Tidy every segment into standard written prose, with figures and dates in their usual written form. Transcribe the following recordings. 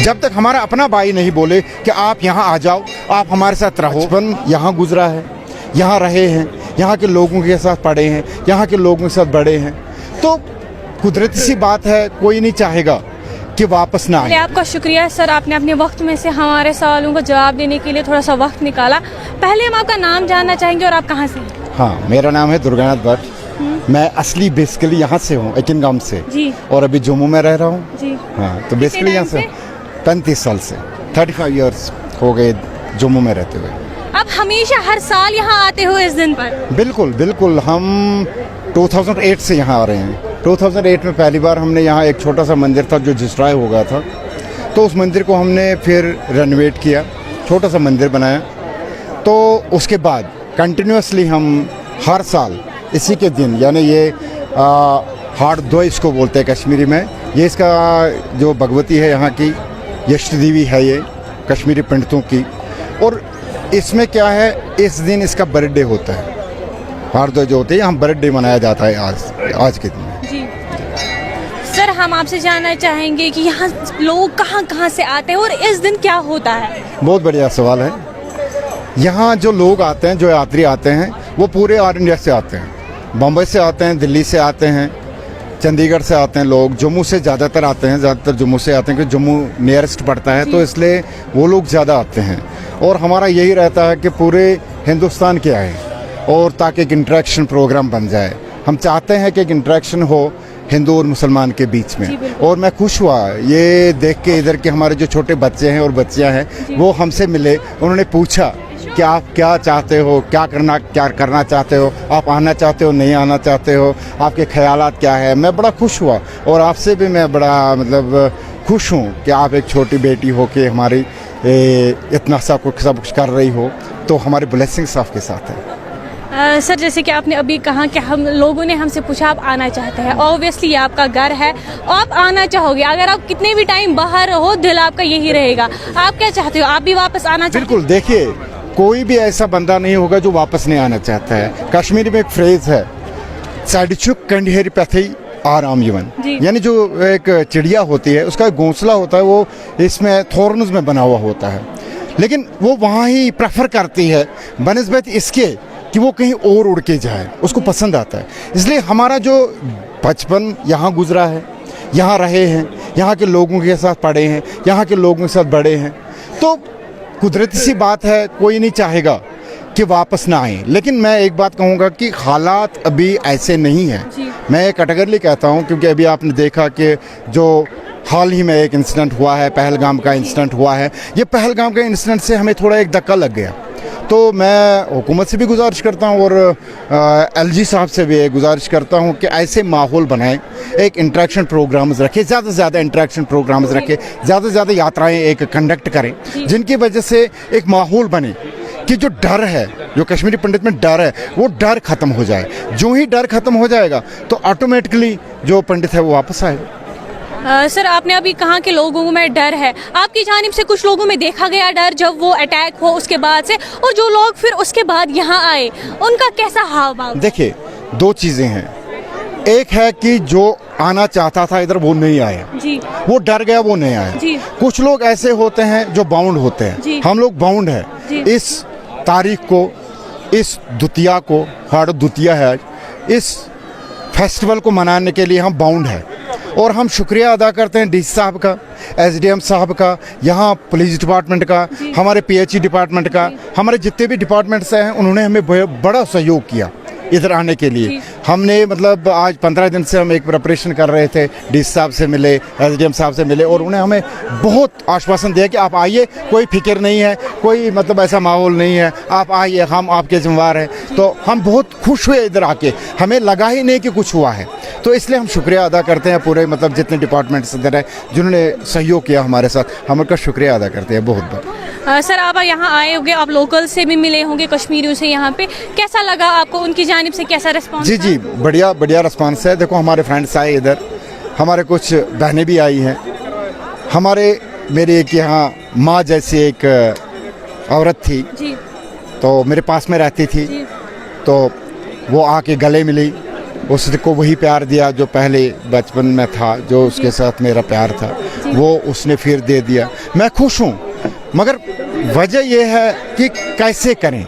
जब तक हमारा अपना भाई नहीं बोले कि आप यहाँ आ जाओ, आप हमारे साथ रहो। बचपन यहाँ गुजरा है, यहाँ रहे हैं, यहाँ के लोगों के साथ पढ़े हैं, यहाँ के लोगों के साथ बड़े हैं, तो कुदरती सी बात है, कोई नहीं चाहेगा कि वापस ना आए। आपका शुक्रिया सर, आपने अपने वक्त में से हमारे सवालों का जवाब देने के लिए थोड़ा सा वक्त निकाला। पहले हम आपका नाम जानना चाहेंगे और आप कहाँ से हैं? हाँ, मेरा नाम है दुर्गानाथ भट्ट। मैं असली बेसिकली यहाँ से हूँ, एकिन गांव से जी। और अभी जम्मू में रह रहा हूँ जी। हाँ, तो बेसिकली यहाँ से 35 साल से 35 इयर्स हो गए जम्मू में रहते हुए। आप हमेशा हर साल यहाँ आते हो इस दिन पर? बिल्कुल बिल्कुल, हम 2008 से यहाँ आ रहे हैं। 2008 में पहली बार हमने यहाँ एक छोटा सा मंदिर था जो डिस्ट्रॉय हो गया था, तो उस मंदिर को हमने फिर रेनोवेट किया, छोटा सा मंदिर बनाया। तो उसके बाद कंटिन्यूसली हम हर साल इसी के दिन, यानी ये हाड़ दो इसको बोलते हैं कश्मीरी में, ये इसका जो भगवती है यहाँ की यष्ट देवी है, ये कश्मीरी पंडितों की, और इसमें क्या है, इस दिन इसका बर्थडे होता है। हाड़ दो जो होते हैं, यहाँ बर्थडे मनाया जाता है आज के दिन जी। सर, हम आपसे जानना चाहेंगे कि यहाँ लोग कहाँ कहाँ से आते हैं और इस दिन क्या होता है? बहुत बढ़िया सवाल है। यहाँ जो लोग आते हैं, जो यात्री आते हैं, वो पूरे ऑल इंडिया से आते हैं। बम्बई से आते हैं, दिल्ली से आते हैं, चंडीगढ़ से आते हैं लोग, जम्मू से ज़्यादातर आते हैं, ज़्यादातर जम्मू से आते हैं क्योंकि जम्मू नियरेस्ट पड़ता है, तो इसलिए वो लोग ज़्यादा आते हैं। और हमारा यही रहता है कि पूरे हिंदुस्तान के आए और ताकि एक इंटरेक्शन प्रोग्राम बन जाए। हम चाहते हैं कि एक इंटरेक्शन हो हिंदू और मुसलमान के बीच में। और मैं खुश हुआ ये देख के इधर के हमारे जो छोटे बच्चे हैं और बच्चियां हैं, वो हमसे मिले, उन्होंने पूछा कि आप क्या चाहते हो, क्या करना चाहते हो, आप आना चाहते हो, नहीं आना चाहते हो, आपके ख्यालात क्या है। मैं बड़ा खुश हुआ और आपसे भी मैं बड़ा मतलब खुश हूँ कि आप एक छोटी बेटी हो के हमारी इतना सब कुछ कर रही हो, तो हमारे ब्लेसिंग्स आपके साथ है। सर, जैसे कि आपने अभी कहा कि हम लोगों ने हमसे पूछा आप आना चाहते हैं, ऑब्वियसली ये आपका घर है, आप आना चाहोगे। अगर आप कितने भी टाइम बाहर रहो, दिल आपका यही रहेगा। आप क्या चाहते हो, आप भी वापस आना चाहते हो? बिल्कुल, देखिए कोई भी ऐसा बंदा नहीं होगा जो वापस नहीं आना चाहता है। कश्मीरी में एक फ्रेज है, साडिचुक कंडहेरी पैथी आराम यवन, यानी जो एक चिड़िया होती है उसका घोंसला होता है, वो इसमें थॉर्न्स में बना हुआ होता है, लेकिन वो वहाँ ही प्रेफर करती है बनिस्बत इसके कि वो कहीं और उड़ के जाए, उसको पसंद आता है। इसलिए हमारा जो बचपन यहाँ गुजरा है, यहाँ रहे हैं, यहाँ के लोगों के साथ पढ़े हैं, यहाँ के लोगों के साथ बड़े हैं, तो कुदरती सी बात है, कोई नहीं चाहेगा कि वापस ना आए। लेकिन मैं एक बात कहूँगा कि हालात अभी ऐसे नहीं हैं। मैं एक कैटेगरी कहता हूँ क्योंकि अभी आपने देखा कि जो हाल ही में एक इंसिडेंट हुआ है, पहलगाम का इंसिडेंट हुआ है, ये पहलगाम के इंसिडेंट से हमें थोड़ा एक धक्का लग गया। तो मैं हुकूमत से भी गुजारिश करता हूँ और LG साहब से भी गुजारिश करता हूँ कि ऐसे माहौल बनाएं, एक इंटरेक्शन प्रोग्राम्स रखें, ज़्यादा से ज़्यादा इंटरेक्शन प्रोग्राम्स रखें, ज़्यादा से ज़्यादा यात्राएं एक कंडक्ट करें, जिनकी वजह से एक माहौल बने कि जो डर है, जो कश्मीरी पंडित में डर है, वो डर ख़त्म हो जाए। जो ही डर ख़त्म हो जाएगा तो ऑटोमेटिकली जो पंडित है वो वापस आएगा। सर, आपने अभी कहा कि लोगों में डर है, आपकी जानिब से कुछ लोगों में देखा गया डर जब वो अटैक हो उसके बाद से, और जो लोग फिर उसके बाद यहाँ आए उनका कैसा हाव भाव? देखिए, दो चीज़ें हैं। एक है कि जो आना चाहता था इधर वो नहीं आया जी, वो डर गया, वो नहीं आया जी। कुछ लोग ऐसे होते हैं जो बाउंड होते हैं, हम लोग बाउंड है इस तारीख को, इस द्वितीया को, हाड़ द्वितीया है, इस फेस्टिवल को मनाने के लिए हम बाउंड है। और हम शुक्रिया अदा करते हैं DC साहब का, SDM साहब का, यहाँ पुलिस डिपार्टमेंट का, हमारे PHE डिपार्टमेंट का, हमारे जितने भी डिपार्टमेंट्स हैं उन्होंने हमें बड़ा सहयोग किया इधर आने के लिए। हमने मतलब आज 15 दिन से हम एक प्रिपरेशन कर रहे थे, DC साहब से मिले, SDM साहब से मिले, और उन्हें हमें बहुत आश्वासन दिया कि आप आइए, कोई फिक्र नहीं है, कोई मतलब ऐसा माहौल नहीं है, आप आइए, हम आपके जिम्मेवार हैं। तो हम बहुत खुश हुए इधर आके, हमें लगा ही नहीं कि कुछ हुआ है। तो इसलिए हम शुक्रिया अदा करते हैं पूरे मतलब जितने डिपार्टमेंट्स इधर है जिन्होंने सहयोग किया हमारे साथ, हम उनका शुक्रिया अदा करते हैं बहुत बहुत। सर, आप यहाँ आए होंगे, आप लोकल से भी मिले होंगे, कश्मीरियों से, यहाँ पे कैसा लगा आपको, उनकी जानिब से कैसा रिस्पांस? जी, बढ़िया रिस्पांस है। देखो, हमारे फ्रेंड्स आए इधर, हमारे कुछ बहनें भी आई हैं, मेरी एक यहाँ माँ जैसी एक औरत थी जी, तो मेरे पास में रहती थी, तो वो आके गले मिली, उसको वही प्यार दिया जो पहले बचपन में था, जो उसके साथ मेरा प्यार था। वो उसने फिर दे दिया। मैं खुश हूँ, मगर वजह यह है कि कैसे करें,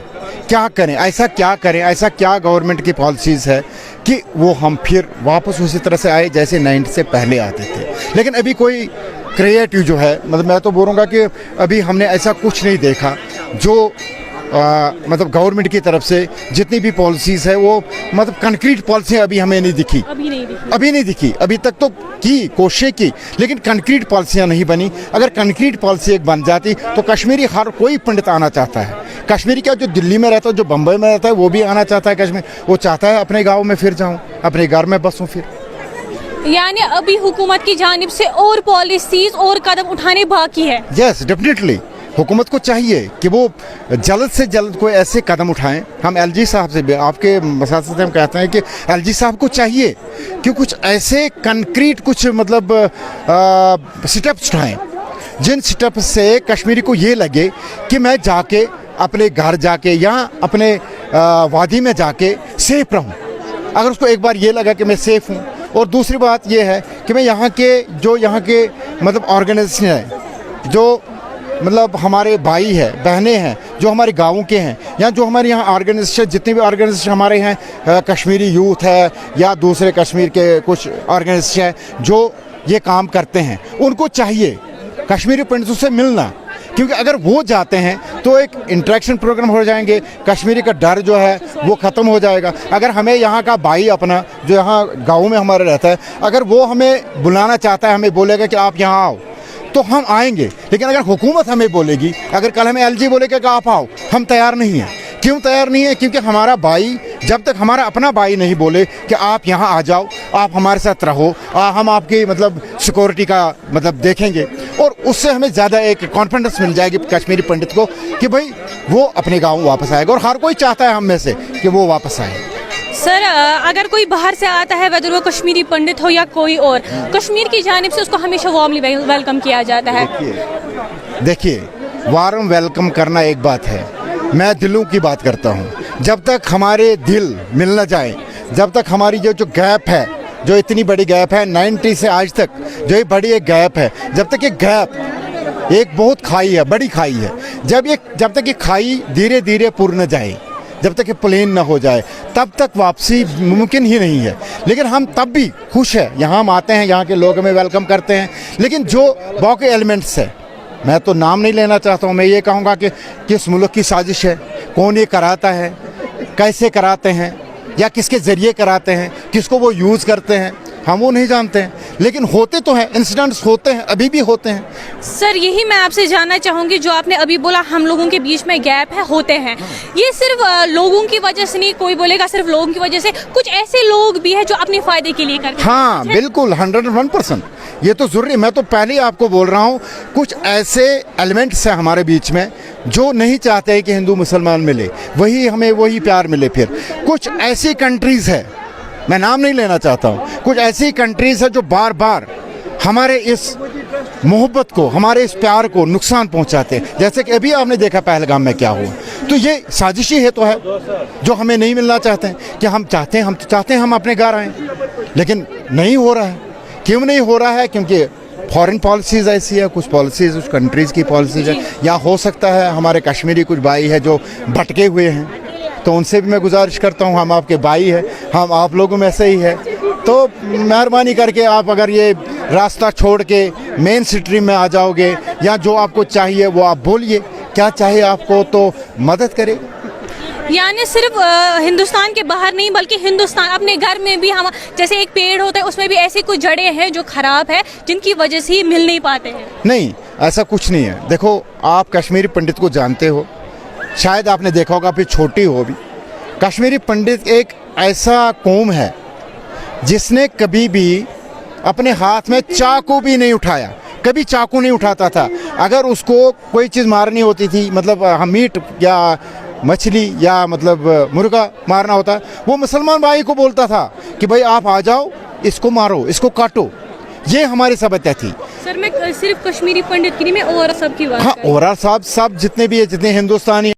क्या करें, ऐसा क्या करें, ऐसा क्या गवर्नमेंट की पॉलिसीज़ है कि वो हम फिर वापस उसी तरह से आए जैसे 90 से पहले आते थे। लेकिन अभी कोई क्रिएटिव जो है, मतलब मैं तो बोलूँगा कि अभी हमने ऐसा कुछ नहीं देखा जो मतलब गवर्नमेंट की तरफ से जितनी भी पॉलिसीज़ है वो मतलब कंक्रीट पॉलिसी अभी हमें नहीं दिखी, अभी नहीं दिखी। अभी तक तो की कोशिश की, लेकिन कंक्रीट पॉलिसियाँ नहीं बनी। अगर कंक्रीट पॉलिसी एक बन जाती तो कश्मीरी हर कोई पंडित आना चाहता है। कश्मीरी क्या, जो दिल्ली में रहता है, जो बम्बई में रहता है, वो भी आना चाहता है कश्मीर। वो चाहता है अपने गाँव में फिर जाऊँ, अपने घर में बसूँ फिर। यानी अभी हुकूमत की जानिब से और पॉलिसीज और कदम उठाने बाकी है। यस, डेफिनेटली हुकूमत को चाहिए कि वो जल्द से जल्द कोई ऐसे कदम उठाएं। हम एलजी साहब से भी, आपके मसाद से हम कहते हैं कि एलजी साहब को चाहिए कि कुछ ऐसे कंक्रीट कुछ मतलब स्टेप्स उठाएं जिन स्टेप से कश्मीरी को ये लगे कि मैं जाके अपने घर जाके या अपने वादी में जाके सेफ रहूं। अगर उसको एक बार ये लगा कि मैं सेफ हूं, और दूसरी बात ये है कि मैं यहाँ के मतलब ऑर्गेनाइजेशन है, जो मतलब हमारे भाई है, बहनें हैं, जो हमारे गाँव के हैं, या जो हमारे यहाँ ऑर्गेनाइजेशन, जितने भी ऑर्गेनाइजेशन हमारे हैं, कश्मीरी यूथ है या दूसरे कश्मीर के कुछ ऑर्गेनाइजेशन है जो ये काम करते हैं, उनको चाहिए कश्मीरी पंडितों से मिलना। क्योंकि अगर वो जाते हैं तो एक इंटरेक्शन प्रोग्राम हो जाएंगे, कश्मीरी का डर जो है वो ख़त्म हो जाएगा। अगर हमें यहाँ का भाई अपना जो यहाँ गाँव में हमारा रहता है, अगर वो हमें बुलाना चाहता है, हमें बोलेगा कि आप यहाँ आओ, तो हम आएंगे। लेकिन अगर हुकूमत हमें बोलेगी, अगर कल हमें एलजी बोलेगा कि आप आओ, हम तैयार नहीं हैं। क्यों तैयार नहीं है? क्योंकि हमारा भाई, जब तक हमारा अपना भाई नहीं बोले कि आप यहाँ आ जाओ, आप हमारे साथ रहो, हम आपकी मतलब सिक्योरिटी का मतलब देखेंगे, और उससे हमें ज़्यादा एक कॉन्फिडेंस मिल जाएगी कश्मीरी पंडित को कि भाई वो अपने गाँव वापस आएगा। और हर कोई चाहता है हम में से कि वो वापस आए। सर, अगर कोई बाहर से आता है, वेदर वो कश्मीरी पंडित हो या कोई और, कश्मीर की जानिब से उसको हमेशा वार्मली वेलकम किया जाता है। देखिए, वार्म वेलकम करना एक बात है, मैं दिलों की बात करता हूँ। जब तक हमारे दिल मिल न जाए, जब तक हमारी जो गैप है, जो इतनी बड़ी गैप है 90 से आज तक, जो ये बड़ी एक गैप है, जब तक ये गैप एक बहुत खाई है, बड़ी खाई है, जब तक ये खाई धीरे धीरे पूर्ण न जाए, जब तक ये प्लेन ना हो जाए, तब तक वापसी मुमकिन ही नहीं है। लेकिन हम तब भी खुश हैं, यहाँ हम आते हैं, यहाँ के लोग हमें वेलकम करते हैं। लेकिन जो बाकी एलिमेंट्स है, मैं तो नाम नहीं लेना चाहता हूँ, मैं ये कहूँगा कि किस मुल्क की साजिश है, कौन ये कराता है, कैसे कराते हैं, या किसके ज़रिए कराते हैं, किसको वो यूज़ करते हैं, हम वो नहीं जानते हैं। लेकिन होते तो हैं, इंसिडेंट्स होते हैं, अभी भी होते हैं। सर, यही मैं आपसे जानना चाहूँगी, जो आपने अभी बोला हम लोगों के बीच में गैप है, होते हैं, ये सिर्फ लोगों की वजह से नहीं, कोई बोलेगा सिर्फ लोगों की वजह से, कुछ ऐसे लोग भी हैं जो अपने फ़ायदे के लिए करते हैं। हाँ बिल्कुल, 101%, ये तो ज़रूरी। मैं तो पहले ही आपको बोल रहा हूँ, कुछ ऐसे एलिमेंट्स हैं हमारे बीच में जो नहीं चाहते कि हिंदू मुसलमान मिले, हमें वही प्यार मिले। फिर कुछ ऐसी कंट्रीज़ है, मैं नाम नहीं लेना चाहता हूँ, कुछ ऐसी कंट्रीज़ है जो बार बार हमारे इस मोहब्बत को, हमारे इस प्यार को नुकसान पहुँचाते हैं। जैसे कि अभी आपने देखा पहलगाम में क्या हुआ। तो ये साजिशी है तो है, जो हमें नहीं मिलना चाहते हैं, कि हम चाहते हैं हम अपने घर आएँ, लेकिन नहीं हो रहा है। क्यों नहीं हो रहा है? क्योंकि फॉरेन पॉलिसीज़ ऐसी है, कुछ पॉलिसीज़ उस कंट्रीज़ की पॉलिसीज़ है, या हो सकता है हमारे कश्मीरी कुछ भाई है जो भटके हुए हैं, तो उनसे भी मैं गुजारिश करता हूँ, हम आपके भाई हैं, हम आप लोगों में से ही है, तो मेहरबानी करके आप अगर ये रास्ता छोड़ के मेन स्ट्रीम में आ जाओगे, या जो आपको चाहिए वो आप बोलिए, क्या चाहिए आपको, तो मदद करें। यानी सिर्फ हिंदुस्तान के बाहर नहीं, बल्कि हिंदुस्तान अपने घर में भी, हम जैसे एक पेड़ होता है उसमें भी ऐसी कुछ जड़ें हैं जो ख़राब है, जिनकी वजह से ही मिल नहीं पाते हैं। नहीं, ऐसा कुछ नहीं है। देखो, आप कश्मीरी पंडित को जानते हो, शायद आपने देखा होगा, फिर छोटी हो भी, कश्मीरी पंडित एक ऐसा कौम है जिसने कभी भी अपने हाथ में चाकू भी नहीं उठाया, कभी चाकू नहीं उठाता था। अगर उसको कोई चीज़ मारनी होती थी, मतलब हम मीट या मछली या मतलब मुर्गा मारना होता, वो मुसलमान भाई को बोलता था कि भाई आप आ जाओ, इसको मारो, इसको काटो। ये हमारी सभ्यता थी। सर, मैं सिर्फ कश्मीरी पंडित की नहीं, मैं और सब की बात हाँ, और सब जितने भी है, जितने हिंदुस्तानी